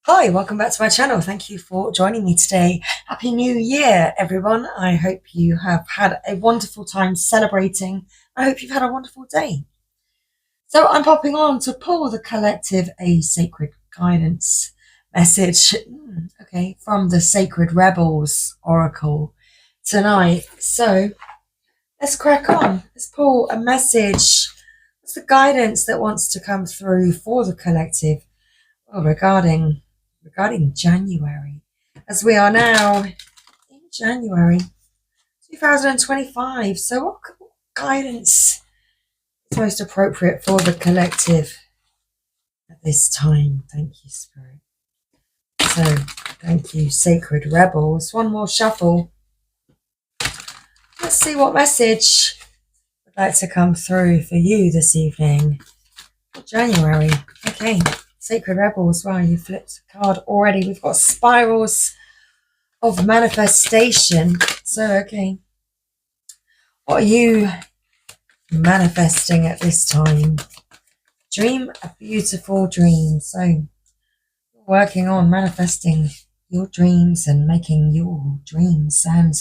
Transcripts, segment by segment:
Hi, welcome back to my channel. Thank you for joining me today. Happy New Year, everyone. I hope you have had a wonderful time celebrating. I hope you've had a wonderful day. So I'm popping on to pull the collective a sacred guidance message, from the Sacred Rebels Oracle tonight. So let's crack on. Let's pull a message. What's the guidance that wants to come through for the collective? Well, regarding January, as we are now in January 2025. So what guidance is most appropriate for the collective at this time? Thank you, Spirit. So thank you, Sacred Rebels. One more shuffle. Let's see what message would like to come through for you this evening. January. Okay. Sacred Rebels. Wow, you flipped a card already. We've got spirals of manifestation. So, okay. What are you manifesting at this time? Dream a beautiful dream. So, working on manifesting your dreams and making your dreams and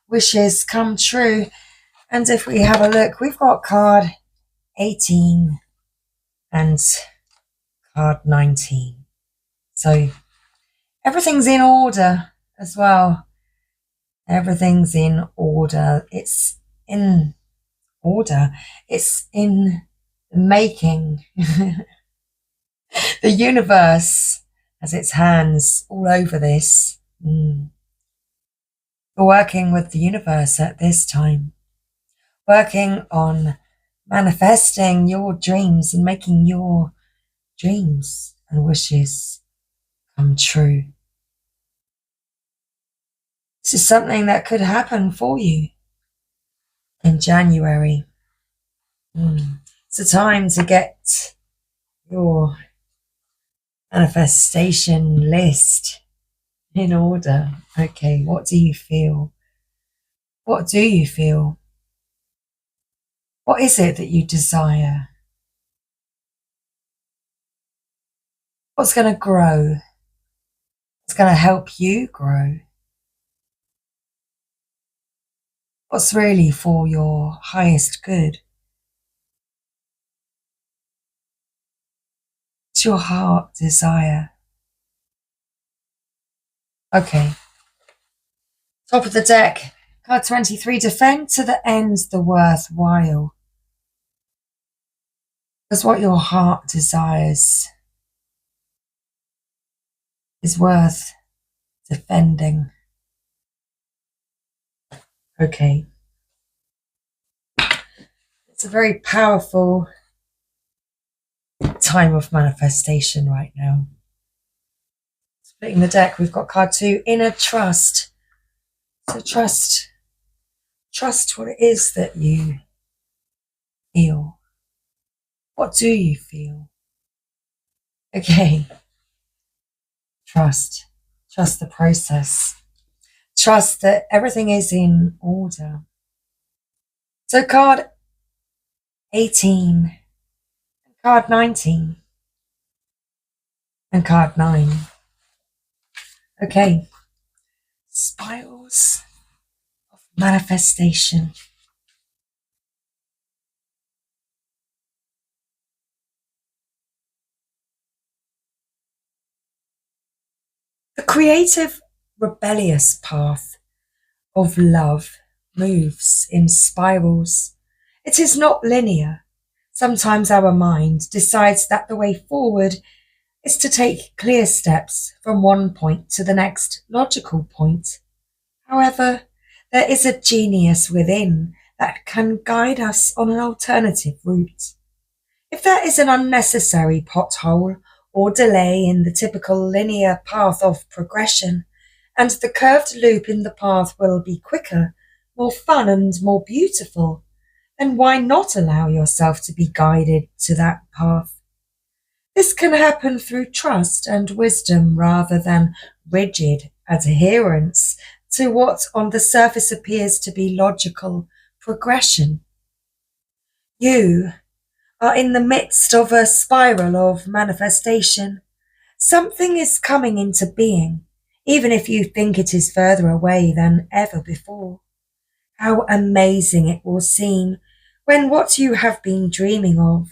wishes come true. And if we have a look, we've got card 18 and card 19. So everything's in order as well. Everything's in order. It's in order. It's in the making. The universe has its hands all over this. You're working with the universe at this time. Working on manifesting your dreams and making your dreams and wishes come true. This is something that could happen for you in January. It's a time to get your manifestation list in order. Okay, what do you feel? What do you feel? What is it that you desire? What's going to grow? What's going to help you grow? What's really for your highest good? What's your heart desire? Okay. Top of the deck, card 23, defend to the end the worthwhile. Because what your heart desires is worth defending. Okay. It's a very powerful time of manifestation right now. Splitting the deck, we've got card 2, inner trust. So trust what it is that you feel. What do you feel? Okay. Trust the process. Trust that everything is in order. So card 18, card 19, and card 9. Okay. Spirals of manifestation. The creative, rebellious path of love moves in spirals. It is not linear. Sometimes our mind decides that the way forward is to take clear steps from one point to the next logical point. However, there is a genius within that can guide us on an alternative route. If there is an unnecessary pothole or delay in the typical linear path of progression, and the curved loop in the path will be quicker, more fun and more beautiful, then why not allow yourself to be guided to that path? This can happen through trust and wisdom rather than rigid adherence to what on the surface appears to be logical progression. You are in the midst of a spiral of manifestation. Something is coming into being, even if you think it is further away than ever before. How amazing it will seem when what you have been dreaming of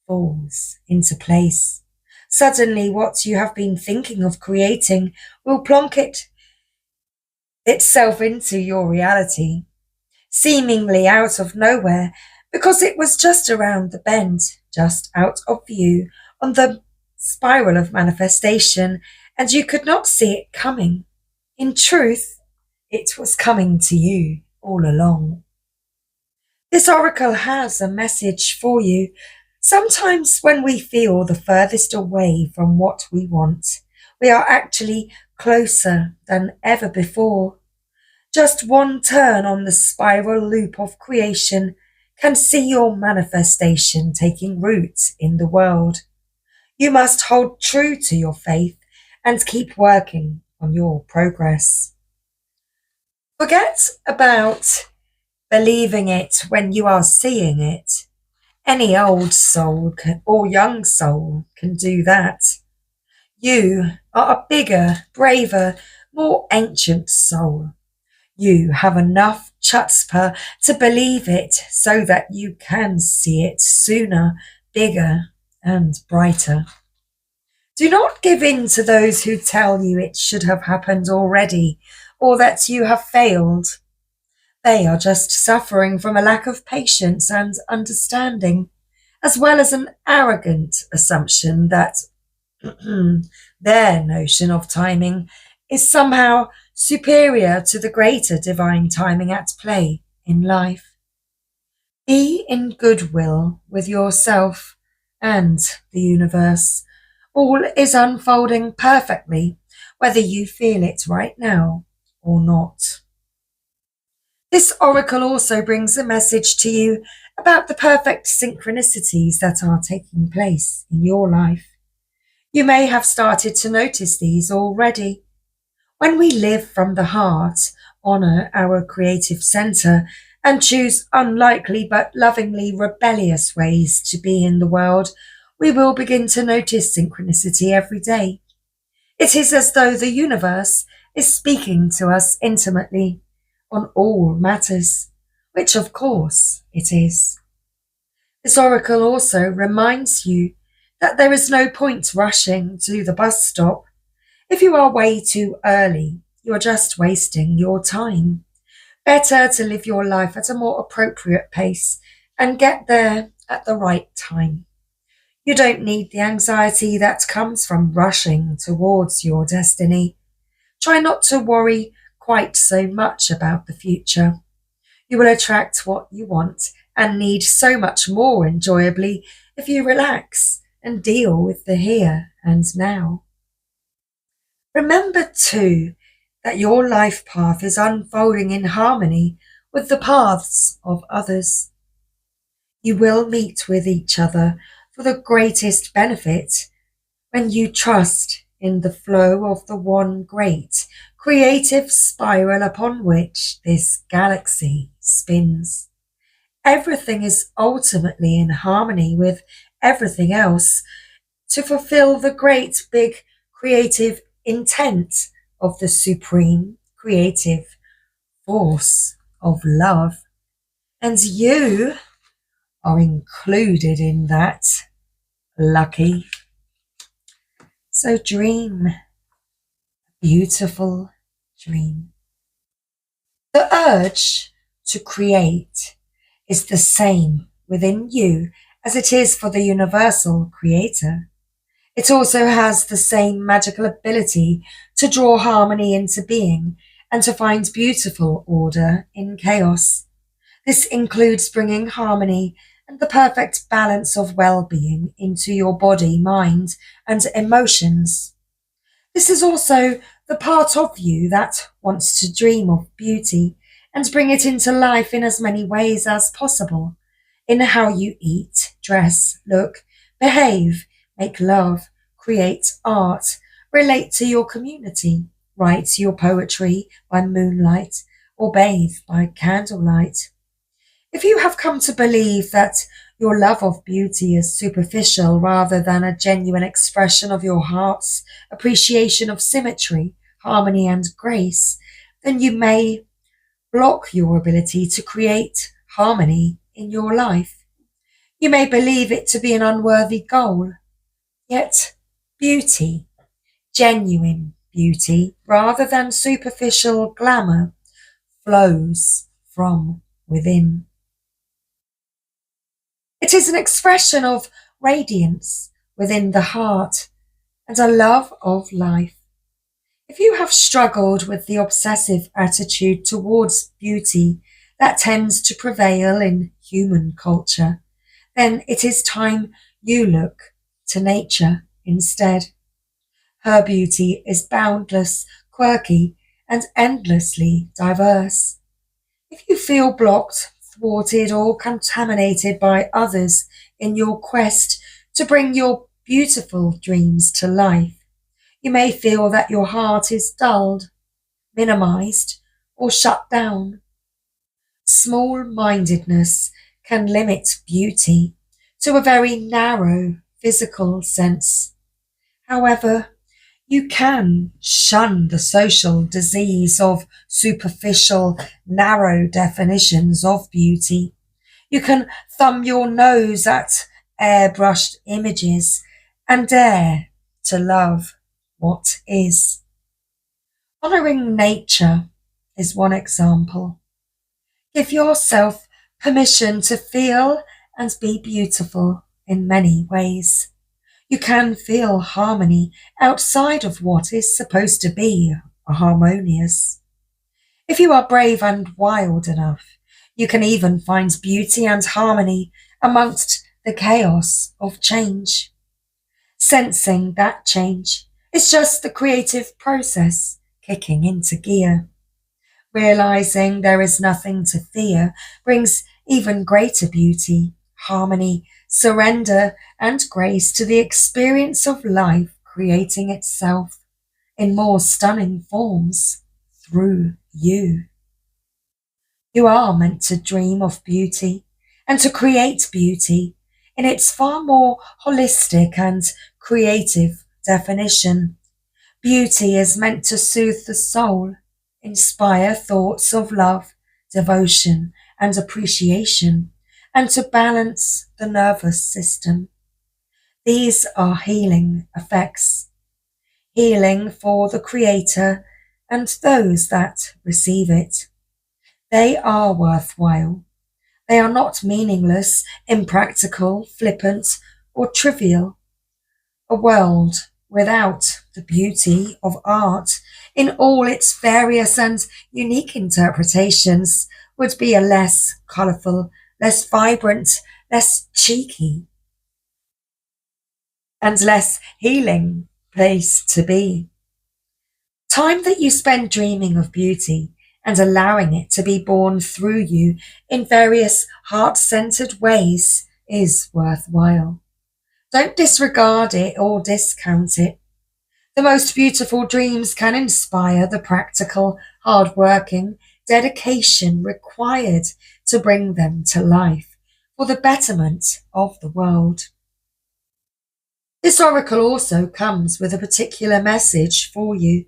falls into place. Suddenly, what you have been thinking of creating will plonk itself into your reality, seemingly out of nowhere, because it was just around the bend, just out of view on the spiral of manifestation, and you could not see it coming. In truth, it was coming to you all along. This oracle has a message for you. Sometimes when we feel the furthest away from what we want, we are actually closer than ever before. Just one turn on the spiral loop of creation can see your manifestation taking root in the world. You must hold true to your faith and keep working on your progress. Forget about believing it when you are seeing it. Any old soul or young soul can do that. You are a bigger, braver, more ancient soul. You have enough chutzpah to believe it so that you can see it sooner, bigger and brighter. Do not give in to those who tell you it should have happened already or that you have failed. They are just suffering from a lack of patience and understanding, as well as an arrogant assumption that their notion of timing is somehow superior to the greater divine timing at play in life. Be in goodwill with yourself and the universe. All is unfolding perfectly, whether you feel it right now or not. This oracle also brings a message to you about the perfect synchronicities that are taking place in your life. You may have started to notice these already. When we live from the heart, honour our creative centre, and choose unlikely but lovingly rebellious ways to be in the world, we will begin to notice synchronicity every day. It is as though the universe is speaking to us intimately on all matters, which of course it is. This oracle also reminds you that there is no point rushing to the bus stop. If you are way too early, you are just wasting your time. Better to live your life at a more appropriate pace and get there at the right time. You don't need the anxiety that comes from rushing towards your destiny. Try not to worry quite so much about the future. You will attract what you want and need so much more enjoyably if you relax and deal with the here and now. Remember too that your life path is unfolding in harmony with the paths of others. You will meet with each other for the greatest benefit when you trust in the flow of the one great creative spiral upon which this galaxy spins. Everything is ultimately in harmony with everything else to fulfill the great big creative intent of the supreme creative force of love. And you are included in that, lucky. So dream a beautiful dream. The urge to create is the same within you as it is for the universal creator. It also has the same magical ability to draw harmony into being and to find beautiful order in chaos. This includes bringing harmony and the perfect balance of well-being into your body, mind, and emotions. This is also the part of you that wants to dream of beauty and bring it into life in as many ways as possible, in how you eat, dress, look, behave, make love, create art, relate to your community, write your poetry by moonlight, or bathe by candlelight. If you have come to believe that your love of beauty is superficial rather than a genuine expression of your heart's appreciation of symmetry, harmony, and grace, then you may block your ability to create harmony in your life. You may believe it to be an unworthy goal, yet beauty, genuine beauty, rather than superficial glamour, flows from within. It is an expression of radiance within the heart and a love of life. If you have struggled with the obsessive attitude towards beauty that tends to prevail in human culture, then it is time you look to nature instead. Her beauty is boundless, quirky, and endlessly diverse. If you feel blocked, thwarted, or contaminated by others in your quest to bring your beautiful dreams to life, you may feel that your heart is dulled, minimized, or shut down. Small-mindedness can limit beauty to a very narrow physical sense. However, you can shun the social disease of superficial, narrow definitions of beauty. You can thumb your nose at airbrushed images and dare to love what is. Honoring nature is one example. Give yourself permission to feel and be beautiful in many ways. You can feel harmony outside of what is supposed to be harmonious. If you are brave and wild enough, you can even find beauty and harmony amongst the chaos of change. Sensing that change is just the creative process kicking into gear. Realizing there is nothing to fear brings even greater beauty, harmony, surrender, and grace to the experience of life creating itself in more stunning forms through you. You are meant to dream of beauty and to create beauty in its far more holistic and creative definition. Beauty is meant to soothe the soul, inspire thoughts of love, devotion, and appreciation, and to balance the nervous system. These are healing effects. Healing for the creator and those that receive it. They are worthwhile. They are not meaningless, impractical, flippant, or trivial. A world without the beauty of art in all its various and unique interpretations would be a less colourful, less vibrant, less cheeky, and less healing place to be. Time that you spend dreaming of beauty and allowing it to be born through you in various heart-centered ways is worthwhile. Don't disregard it or discount it. The most beautiful dreams can inspire the practical, hard-working dedication required to bring them to life for the betterment of the world. This oracle also comes with a particular message for you.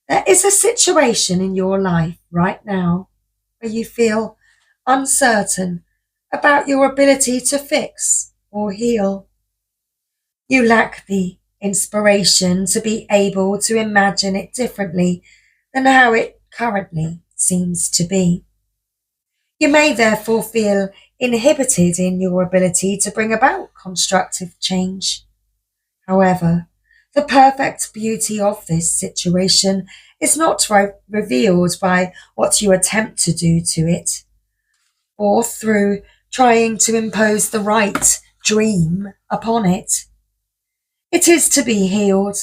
There is a situation in your life right now where you feel uncertain about your ability to fix or heal. You lack the inspiration to be able to imagine it differently than how it currently seems to be. You may therefore feel inhibited in your ability to bring about constructive change. However, the perfect beauty of this situation is not revealed by what you attempt to do to it, or through trying to impose the right dream upon it. It is to be healed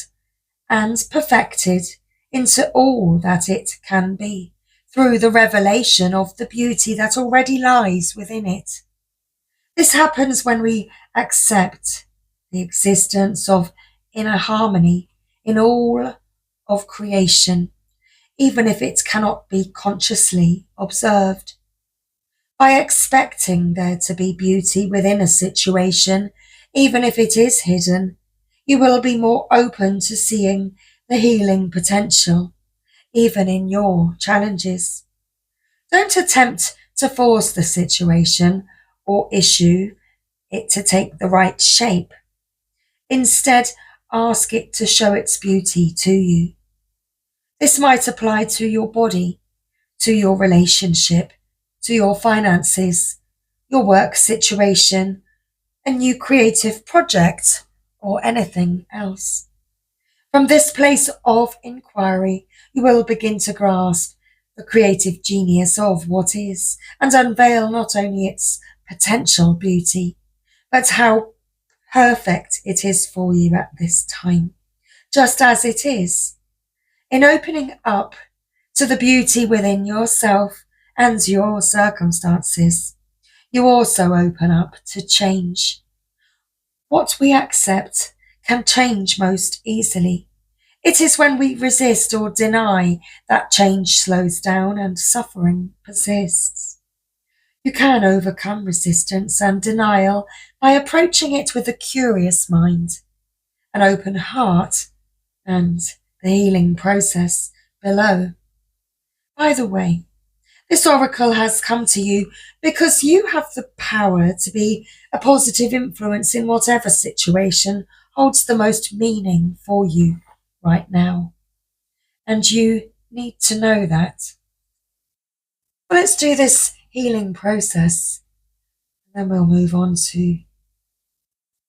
and perfected into all that it can be through the revelation of the beauty that already lies within it. This happens when we accept the existence of inner harmony in all of creation, even if it cannot be consciously observed. By expecting there to be beauty within a situation, even if it is hidden, you will be more open to seeing the healing potential, even in your challenges. Don't attempt to force the situation or issue it to take the right shape. Instead, ask it to show its beauty to you. This might apply to your body, to your relationship, to your finances, your work situation, a new creative project, or anything else. From this place of inquiry, you will begin to grasp the creative genius of what is and unveil not only its potential beauty, but how perfect it is for you at this time, just as it is. In opening up to the beauty within yourself and your circumstances, you also open up to change. What we accept can change most easily. It is when we resist or deny that change slows down and suffering persists. You can overcome resistance and denial by approaching it with a curious mind, an open heart, and the healing process below. By the way, this oracle has come to you because you have the power to be a positive influence in whatever situation holds the most meaning for you right now. And you need to know that. Well, let's do this healing process. And then we'll move on to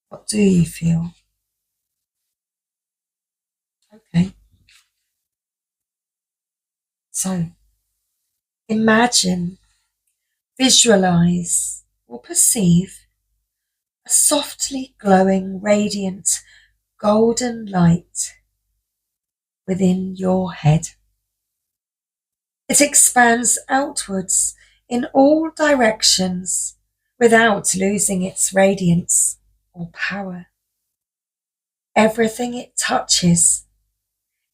what do you feel? Okay. So imagine, visualize, or perceive a softly glowing, radiant, golden light within your head. It expands outwards in all directions without losing its radiance or power. Everything it touches,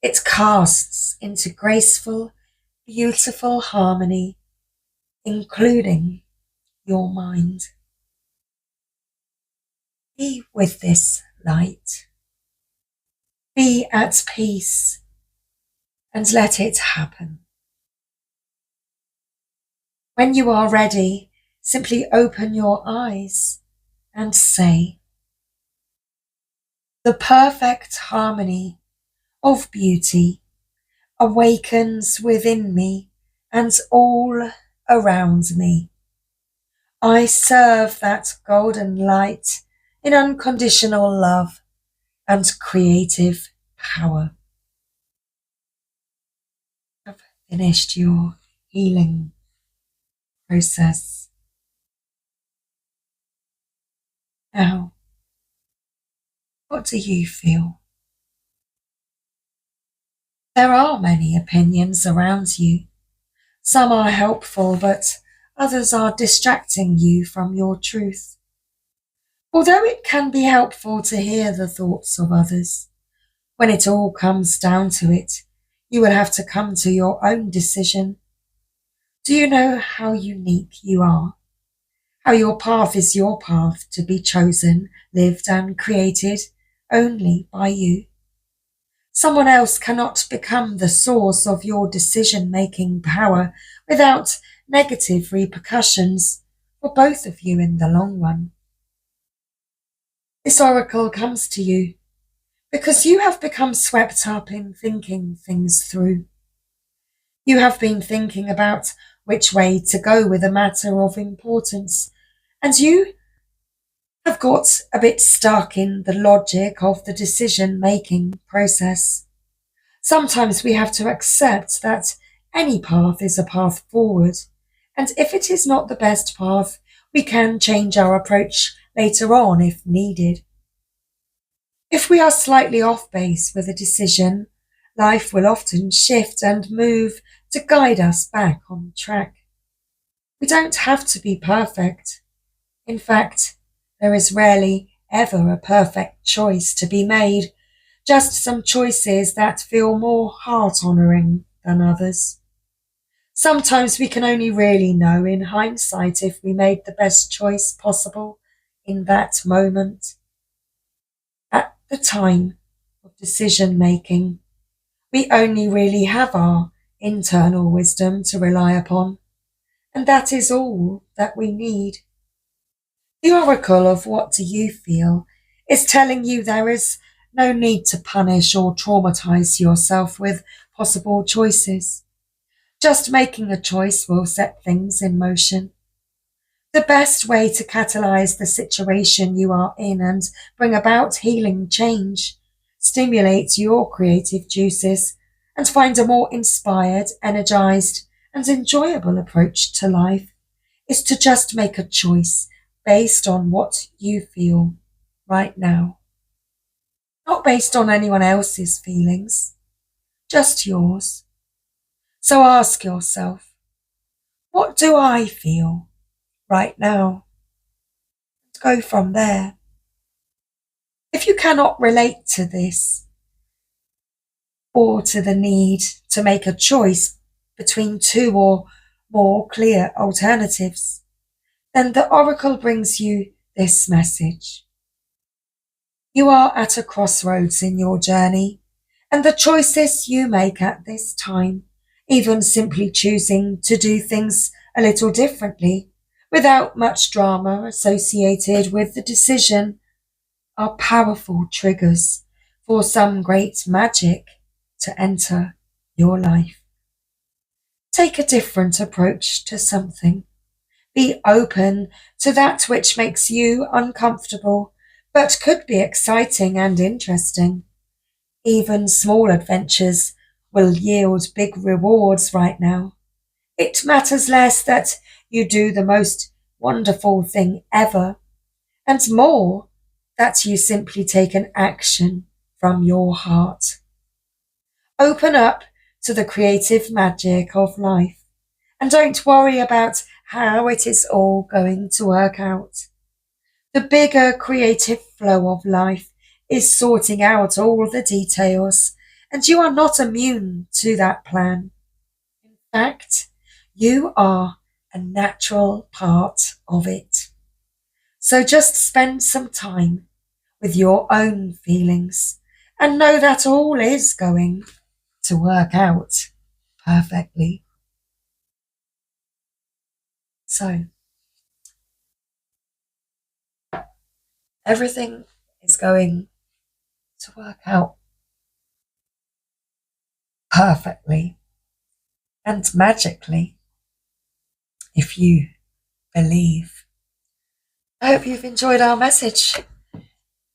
it casts into graceful, beautiful harmony, including your mind. Be with this light. Be at peace and let it happen. When you are ready, simply open your eyes and say, "The perfect harmony of beauty awakens within me and all around me. I serve that golden light in unconditional love and creative power." I've finished your healing process. Now, what do you feel? There are many opinions around you. Some are helpful, but others are distracting you from your truth. Although it can be helpful to hear the thoughts of others, when it all comes down to it, you will have to come to your own decision. Do you know how unique you are? How your path is your path to be chosen, lived and created only by you? Someone else cannot become the source of your decision-making power without negative repercussions for both of you in the long run. This oracle comes to you because you have become swept up in thinking things through. You have been thinking about which way to go with a matter of importance, and you have got a bit stuck in the logic of the decision-making process. Sometimes we have to accept that any path is a path forward, and if it is not the best path, we can change our approach later on if needed. If we are slightly off base with a decision, life will often shift and move to guide us back on track. We don't have to be perfect. In fact, there is rarely ever a perfect choice to be made, just some choices that feel more heart-honouring than others. Sometimes we can only really know in hindsight if we made the best choice possible in that moment. At the time of decision making, we only really have our internal wisdom to rely upon, and that is all that we need. The oracle of what do you feel is telling you there is no need to punish or traumatize yourself with possible choices. Just making a choice will set things in motion. The best way to catalyze the situation you are in and bring about healing change, stimulate your creative juices, and find a more inspired, energized, and enjoyable approach to life is to just make a choice based on what you feel right now. Not based on anyone else's feelings, just yours. So ask yourself, what do I feel right now? Go from there. If you cannot relate to this or to the need to make a choice between two or more clear alternatives, then the oracle brings you this message. You are at a crossroads in your journey, and the choices you make at this time, even simply choosing to do things a little differently, without much drama associated with the decision, are powerful triggers for some great magic to enter your life. Take a different approach to something. Be open to that which makes you uncomfortable, but could be exciting and interesting. Even small adventures will yield big rewards right now. It matters less that you do the most wonderful thing ever, and more that you simply take an action from your heart. Open up to the creative magic of life, and don't worry about how it is all going to work out. The bigger creative flow of life is sorting out all the details, and you are not immune to that plan. In fact, you are a natural part of it. So just spend some time with your own feelings and know that all is going to work out perfectly. So, everything is going to work out perfectly and magically if you believe. I hope you've enjoyed our message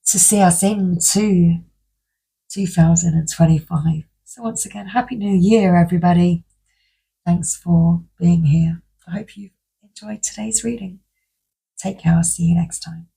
to see us into 2025. So once again, Happy New Year, everybody. Thanks for being here. I hope you've enjoyed today's reading. Take care. I'll see you next time.